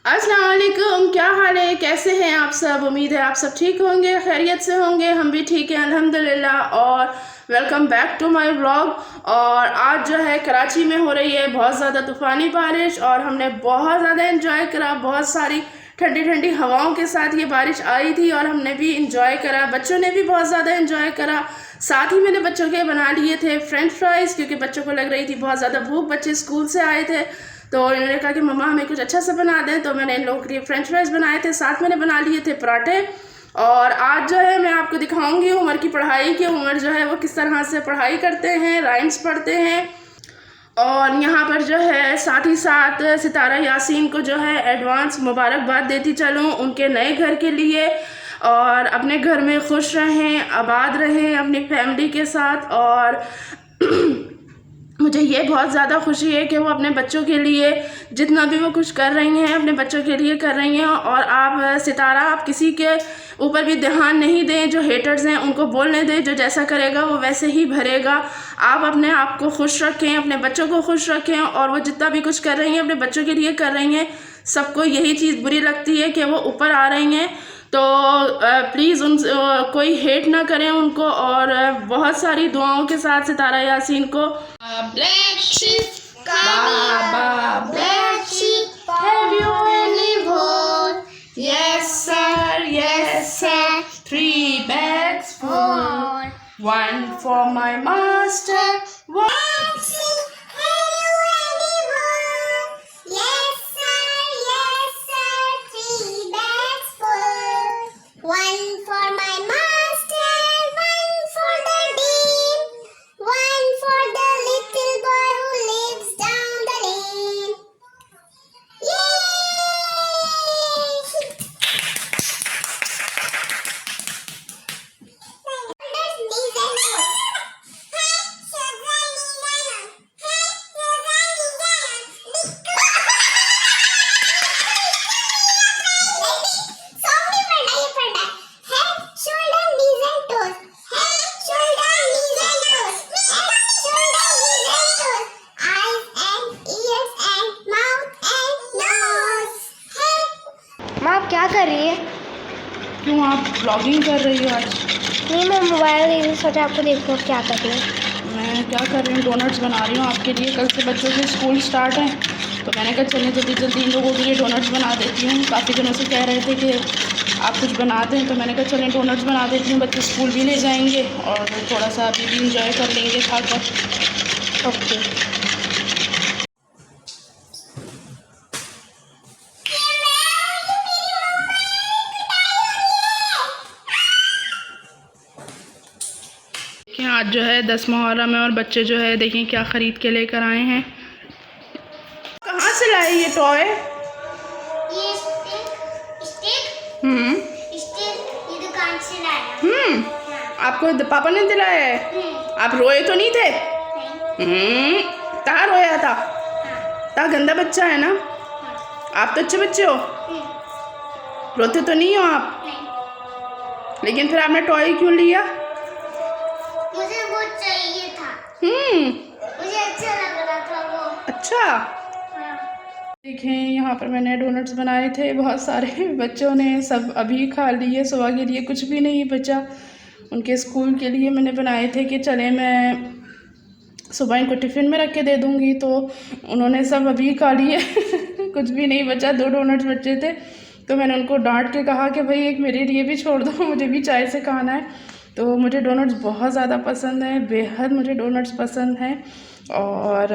अस्सलाम वालेकुम, क्या हाल है, कैसे हैं आप सब। उम्मीद है आप सब ठीक होंगे, खैरियत से होंगे। हम भी ठीक हैं अल्हम्दुलिल्लाह। और welcome back to my vlog. और आज जो है कराची में हो रही है बहुत ज़्यादा तूफ़ानी बारिश और हमने बहुत ज़्यादा इंजॉय करा। बहुत सारी ठंडी ठंडी हवाओं के साथ ये बारिश आई थी और हमने भी इंजॉय करा, बच्चों ने भी बहुत ज़्यादा इंजॉय करा। साथ ही मैंने बच्चों के बना लिए थे फ्रेंच फ्राइज़, क्योंकि बच्चों को लग रही थी बहुत ज़्यादा भूख। बच्चे स्कूल से आए थे तो इन्होंने कहा कि मम्मा हमें कुछ अच्छा सा बना दें, तो मैंने इन लोगों के लिए फ्रेंच फ्राइज़ बनाए थे। साथ मैंने बना लिए थे पराठे। और आज जो है मैं आपको दिखाऊंगी उमर की पढ़ाई की। उमर जो है वो किस तरह से पढ़ाई करते हैं, राइम्स पढ़ते हैं। और यहाँ पर जो है साथ ही साथ सितारा यासीन को जो है एडवांस मुबारकबाद देती चलूँ उनके नए घर के लिए। और अपने घर में खुश रहें, आबाद रहें अपनी फैमिली के साथ। और मुझे ये बहुत ज़्यादा खुशी है कि वो अपने बच्चों के लिए जितना भी वो कुछ कर रही हैं अपने बच्चों के लिए कर रही हैं। और आप सितारा, आप किसी के ऊपर भी ध्यान नहीं दें। जो हेटर्स हैं उनको बोलने दें, जो जैसा करेगा वो वैसे ही भरेगा। आप अपने आप को खुश रखें, अपने बच्चों को खुश रखें। और वो जितना भी कुछ कर रही हैं अपने बच्चों के लिए कर रही हैं। सबको यही चीज़ बुरी लगती है कि वो ऊपर आ रही हैं, तो प्लीज़ उन कोई हेट ना करें उनको। और बहुत सारी दुआओं के साथ सितारा यासीन को Black sheep, Baba, black sheep, have you any wool? Yes sir, yes sir, 3 bags full. One for my master, one. Black sheep, have you any wool? Yes sir, 3 bags full. One for my master, one for the dean, one for the little boy who lives down the lane. Yay! माँ आप क्या कर रही है? क्यों आप blogging कर रही हो आज? नहीं, मैं मोबाइल नहीं सोचा आपको देखो क्या कर रही है। मैं क्या कर रही हूँ, डोनट्स बना रही हूँ आपके लिए। कल से बच्चों के स्कूल स्टार्ट हैं, तो मैंने कहा चलिए जल्दी जल्दी इन लोगों के लिए डोनट्स बना देती हूँ। काफ़ी दिनों से कह रहे थे कि आप कुछ बना दें, तो मैंने कहा चलें डोनट्स बना देती हूँ। बच्चे स्कूल भी ले जाएंगे और थोड़ा सा अभी भी इंजॉय कर लेंगे खाकर। ओके। आज जो है 10 मुहर्रम है और बच्चे जो है देखें क्या ख़रीद के लेकर आए हैं। कहाँ से लाए ये टॉय? ये स्टिक ये दुकान से लाया। आपको पापा ने दिलाया है? आप रोए तो नहीं थे? कहाँ रोया था? ता गंदा बच्चा है ना? आप तो अच्छे बच्चे हो, रोते तो नहीं हो आप। लेकिन फिर आपने टॉय क्यों लिया? मुझे वो चाहिए था। मुझे अच्छा लग रहा था वो। अच्छा। देखें यहाँ पर मैंने डोनट्स बनाए थे बहुत सारे, बच्चों ने सब अभी खा लिए। सुबह के लिए कुछ भी नहीं बचा, उनके स्कूल के लिए मैंने बनाए थे कि चले मैं सुबह इनको टिफ़िन में रख के दे दूँगी, तो उन्होंने सब अभी खा लिए कुछ भी नहीं बचा। 2 डोनट्स बचे थे, तो मैंने उनको डांट के कहा कि भाई एक मेरे लिए भी छोड़ दो, मुझे भी चाय से खाना है। तो मुझे डोनट्स बहुत ज़्यादा पसंद है, बेहद मुझे डोनट्स पसंद हैं। और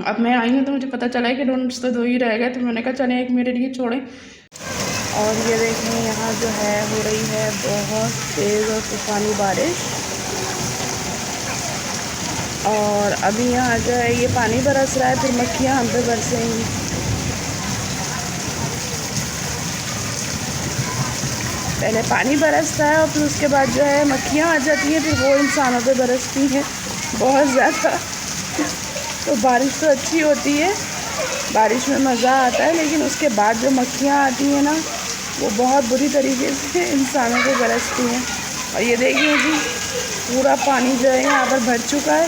अब मैं आई हूँ तो मुझे पता चला है कि डोनट्स तो 2 ही रह गए, तो मैंने कहा चलें एक मेरे लिए छोड़ें। और ये देखें यहाँ जो है हो रही है बहुत तेज़ और तूफ़ानी बारिश। और अभी यहाँ जो है ये पानी बरस रहा है, फिर मक्खियाँ हम पे बरसेंगी। पहले पानी बरसता है और फिर उसके बाद जो है मक्खियाँ आ जाती हैं, फिर वो इंसानों पे बरसती हैं बहुत ज़्यादा। तो बारिश तो अच्छी होती है, बारिश में मज़ा आता है, लेकिन उसके बाद जो मक्खियाँ आती हैं ना वो बहुत बुरी तरीके से इंसानों पे बरसती हैं। और ये देखिए जी पूरा पानी जो है यहाँ पर भर चुका है।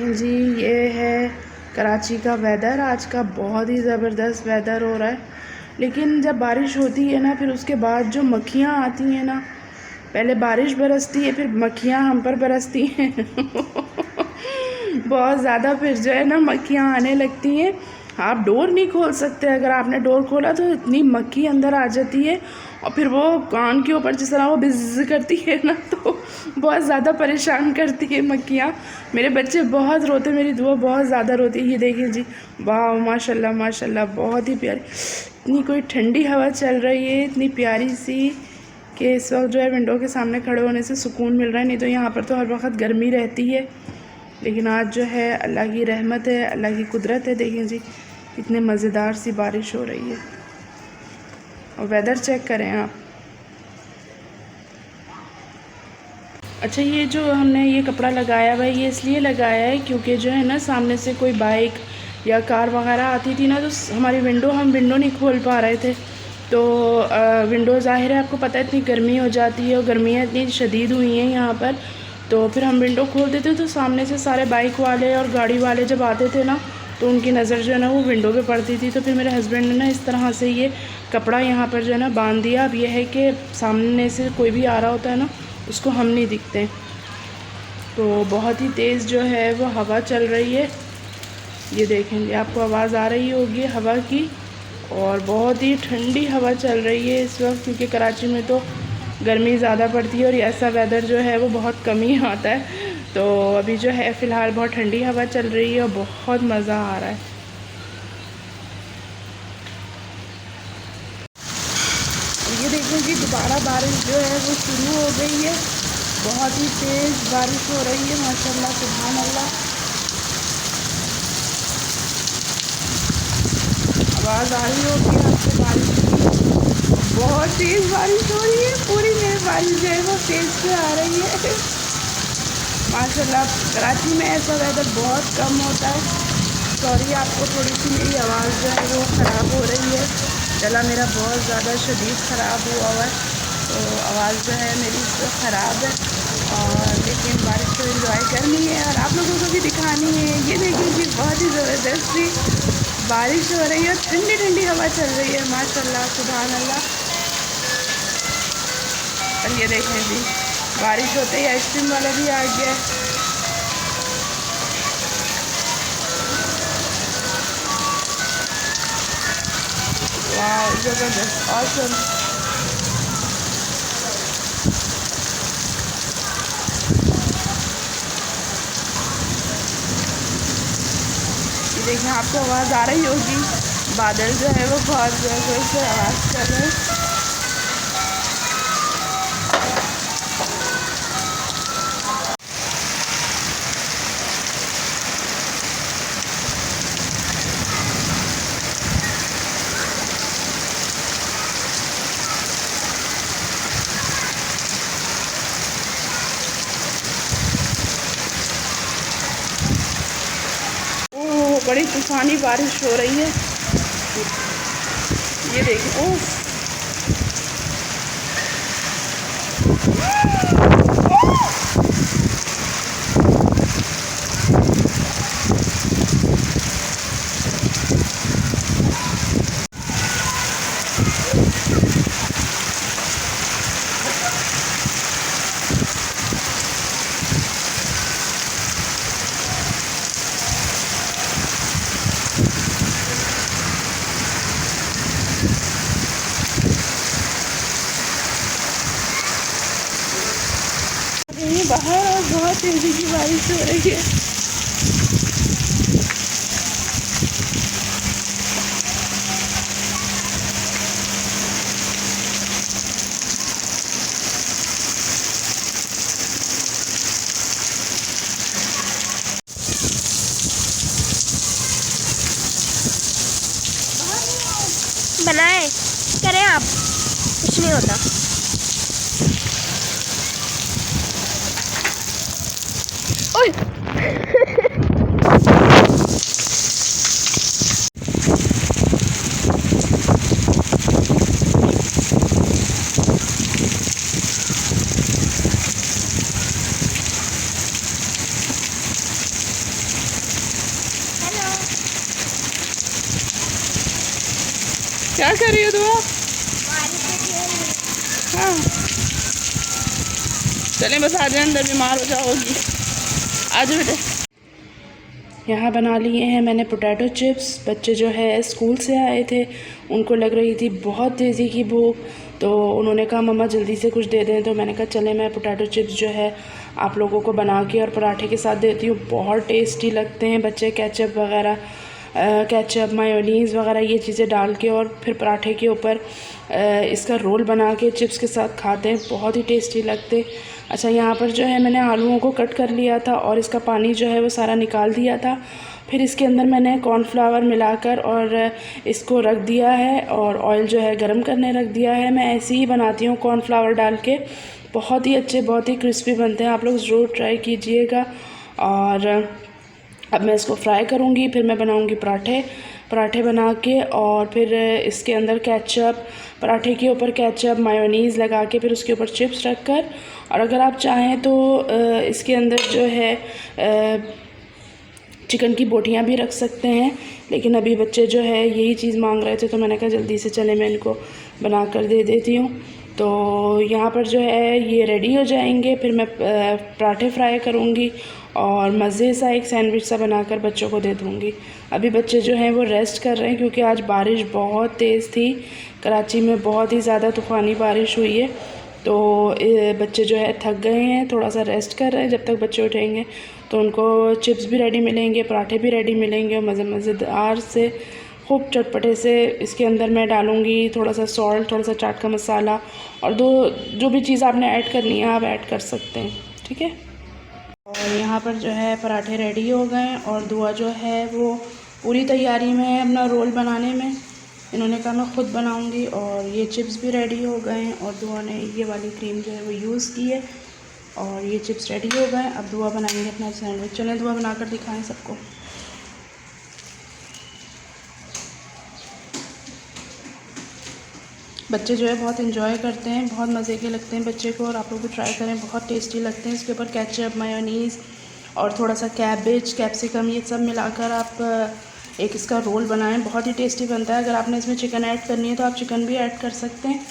देखें जी, ये है कराची का वेदर। आज का बहुत ही ज़बरदस्त वेदर हो रहा है, लेकिन जब बारिश होती है ना, फिर उसके बाद जो मक्खियाँ आती हैं ना, पहले बारिश बरसती है, फिर मक्खियाँ हम पर बरसती हैं बहुत ज़्यादा। फिर जो है ना मक्खियाँ आने लगती हैं। आप डोर नहीं खोल सकते, अगर आपने डोर खोला तो इतनी मक्खी अंदर आ जाती है, और फिर वो कान के ऊपर जिस तरह वो बिज़ करती है ना, तो बहुत ज़्यादा परेशान करती है मक्खियाँ। मेरे बच्चे बहुत रोते, मेरी दुआ बहुत ज़्यादा रोती है। ये देखिए जी, वाह माशाल्लाह माशाल्लाह, बहुत ही प्यारी। इतनी कोई ठंडी हवा चल रही है, इतनी प्यारी सी, कि इस वक्त जो है विंडो के सामने खड़े होने से सुकून मिल रहा है। नहीं तो यहाँ पर तो हर वक्त गर्मी रहती है, लेकिन आज जो है अल्लाह की रहमत है, अल्लाह की कुदरत है। देखें जी, कितने मज़ेदार सी बारिश हो रही है, और वेदर चेक करें आप। अच्छा, ये जो हमने ये कपड़ा लगाया हुआ है, ये इसलिए लगाया है क्योंकि जो है ना, सामने से कोई बाइक या कार वगैरह आती थी ना, तो हमारी हम विंडो नहीं खोल पा रहे थे। तो विंडो ज़ाहिर है आपको पता है इतनी गर्मी हो जाती है, और गर्मियाँ इतनी शदीद हुई हैं यहाँ पर, तो फिर हम विंडो खोल देते तो सामने से सारे बाइक वाले और गाड़ी वाले जब आते थे ना, तो उनकी नज़र जो है ना वो विंडो पे पड़ती थी। तो फिर मेरे हस्बैंड ने ना इस तरह से ये कपड़ा यहाँ पर जो है ना बांध दिया। अब यह है कि सामने से कोई भी आ रहा होता है ना, उसको हम नहीं दिखते। तो बहुत ही तेज़ जो है वो हवा चल रही है, ये देखेंगे, आपको आवाज़ आ रही होगी हवा की, और बहुत ही ठंडी हवा चल रही है इस वक्त, क्योंकि कराची में तो गर्मी ज़्यादा पड़ती है और ऐसा वेदर जो है वो बहुत कम ही आता है। तो अभी जो है फ़िलहाल बहुत ठंडी हवा चल रही है और बहुत मज़ा आ रहा है। ये देखें कि दोबारा बारिश जो है वो शुरू हो गई है, बहुत ही तेज़ बारिश हो रही है माशाल्लाह, सुभान अल्लाह। आवाज़ आ रही होगी आपको बारिश की, बहुत तेज़ बारिश हो रही है, पूरी में बारिश जो है वो तेज़ से आ रही है माशाल्लाह। कराची में ऐसा वेदर बहुत कम होता है। सॉरी, आपको थोड़ी सी मेरी आवाज़ जो है वो ख़राब हो रही है, गला मेरा बहुत ज़्यादा शदीद ख़राब हुआ है, तो आवाज़ जो है मेरी ख़राब है, और लेकिन बारिश को एंजॉय करनी है और आप लोगों को भी दिखानी है। ये देखिए जी, बहुत ही ज़बरदस्त सी बारिश हो रही है और ठंडी ठंडी हवा चल रही है माशाल्लाह, सुभान अल्लाह। और ये देखें जी, बारिश होते ही आइसक्रीम वाला भी आ गया है। वाह, ज़बरदस्त, ऑसम। ये देखें, आपको आवाज़ आ रही होगी, बादल जो है वो बहुत ज़ोर से आवाज़ कर रहे हैं। बड़ी तूफ़ानी बारिश हो रही है, ये देखो। ओह, बाहर और बहुत तेज़ी की बारिश हो रही है। बनाए करें आप, कुछ नहीं होता। क्या कर रही हो दुआ? हाँ चलें बस आ जाए अंदर, बीमार हो जाओगी। आ जाओ बेटे। यहाँ बना लिए हैं मैंने पोटैटो चिप्स। बच्चे जो है स्कूल से आए थे, उनको लग रही थी बहुत तेज़ी की भूख, तो उन्होंने कहा मम्मा जल्दी से कुछ दे दें। तो मैंने कहा चले मैं पोटैटो चिप्स जो है आप लोगों को बना के और पराठे के साथ देती हूँ। बहुत टेस्टी लगते हैं। बच्चे केचप वगैरह केचप मायोनीज़ वगैरह ये चीज़ें डाल के और फिर पराठे के ऊपर इसका रोल बना के चिप्स के साथ खाते हैं, बहुत ही टेस्टी लगते। अच्छा यहाँ पर जो है मैंने आलूओं को कट कर लिया था और इसका पानी जो है वो सारा निकाल दिया था। फिर इसके अंदर मैंने कॉर्नफ्लावर मिलाकर और इसको रख दिया है और ऑयल जो है गरम करने रख दिया है। मैं ऐसे ही बनाती हूँ कॉर्नफ्लावर डाल के, बहुत ही अच्छे बहुत ही क्रिस्पी बनते हैं। आप लोग ज़रूर ट्राई कीजिएगा। और अब मैं इसको फ्राई करूँगी, फिर मैं बनाऊँगी पराठे बना के और फिर इसके अंदर केचप, पराठे के ऊपर केचप मायोनीज़ लगा के फिर उसके ऊपर चिप्स रख कर, और अगर आप चाहें तो इसके अंदर जो है चिकन की बोटियां भी रख सकते हैं। लेकिन अभी बच्चे जो है यही चीज़ मांग रहे थे, तो मैंने कहा जल्दी से चले मैं इनको बना कर दे देती हूँ। तो यहाँ पर जो है ये रेडी हो जाएंगे, फिर मैं पराठे फ्राई करूँगी और मज़े सा एक सैंडविच सा बनाकर बच्चों को दे दूँगी। अभी बच्चे जो हैं वो रेस्ट कर रहे हैं क्योंकि आज बारिश बहुत तेज़ थी। कराची में बहुत ही ज़्यादा तूफ़ानी बारिश हुई है, तो बच्चे जो है थक गए हैं, थोड़ा सा रेस्ट कर रहे हैं। जब तक बच्चे उठेंगे तो उनको चिप्स भी रेडी मिलेंगे, पराठे भी रेडी मिलेंगे और मज़ेदार से खूब चटपटे से इसके अंदर मैं डालूँगी थोड़ा सा सॉल्ट, थोड़ा सा चाट का मसाला और जो भी चीज़ आपने ऐड करनी है आप ऐड कर सकते हैं, ठीक है। और यहाँ पर जो है पराठे रेडी हो गए और दुआ जो है वो पूरी तैयारी में है अपना रोल बनाने में। इन्होंने कहा मैं ख़ुद बनाऊंगी और ये चिप्स भी रेडी हो गए हैं और दुआ ने ये वाली क्रीम जो है वो यूज़ की है और ये चिप्स रेडी हो गए। अब दुआ बनाएंगे अपना सैंडविच। चलें दुआ बनाकर दिखाएं सबको। बच्चे जो है बहुत इन्जॉय करते हैं, बहुत मज़े के लगते हैं बच्चे को, और आप लोग भी ट्राई करें, बहुत टेस्टी लगते हैं। इसके ऊपर केचप मायोनीज़ और थोड़ा सा कैबेज कैप्सिकम ये सब मिलाकर आप एक इसका रोल बनाएं, बहुत ही टेस्टी बनता है। अगर आपने इसमें चिकन ऐड करनी है तो आप चिकन भी ऐड कर सकते हैं,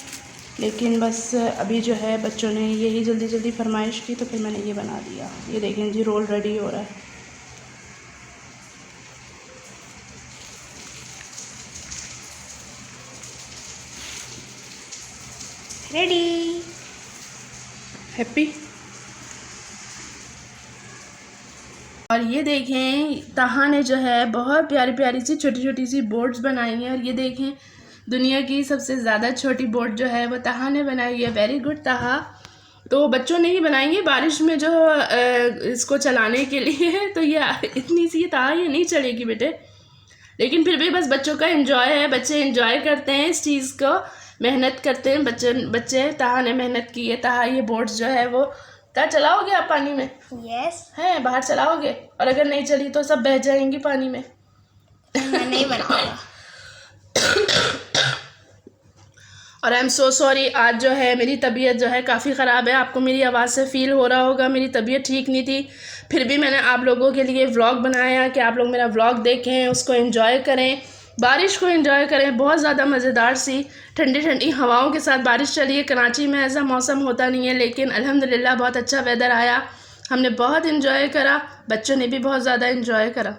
लेकिन बस अभी जो है बच्चों ने यही जल्दी जल्दी फरमाइश की तो फिर मैंने ये बना दिया। ये देखें जी रोल रेडी हो रहा है। रेडी। हैप्पी। और ये देखें तहा ने जो है बहुत प्यारी प्यारी सी छोटी छोटी सी बोट्स बनाई हैं, और ये देखें दुनिया की सबसे ज़्यादा छोटी बोट जो है वो तहा ने बनाई है। वेरी गुड तहा। तो बच्चों ने ही बनाई है बारिश में जो इसको चलाने के लिए, तो ये इतनी सी तहा ये नहीं चलेगी बेटे, लेकिन फिर भी बस बच्चों का एंजॉय है, बच्चे एंजॉय करते हैं इस चीज़ को, मेहनत करते हैं बच्चे। तहा ने मेहनत की है। तहा ये बोट्स जो है वो क्या चलाओगे आप पानी में? यस। हैं बाहर चलाओगे, और अगर नहीं चली तो सब बह जाएंगी पानी में। मैं नहीं बनाऊंगा। और आई एम सो सॉरी, आज जो है मेरी तबीयत जो है काफ़ी ख़राब है। आपको मेरी आवाज़ से फ़ील हो रहा होगा मेरी तबीयत ठीक नहीं थी, फिर भी मैंने आप लोगों के लिए व्लॉग बनाया कि आप लोग मेरा व्लॉग देखें, उसको एंजॉय करें, बारिश को एंजॉय करें। बहुत ज़्यादा मज़ेदार सी ठंडी ठंडी हवाओं के साथ बारिश चली है। कराची में ऐसा मौसम होता नहीं है, लेकिन अल्हम्दुलिल्लाह बहुत अच्छा वेदर आया, हमने बहुत एंजॉय करा, बच्चों ने भी बहुत ज़्यादा एंजॉय करा।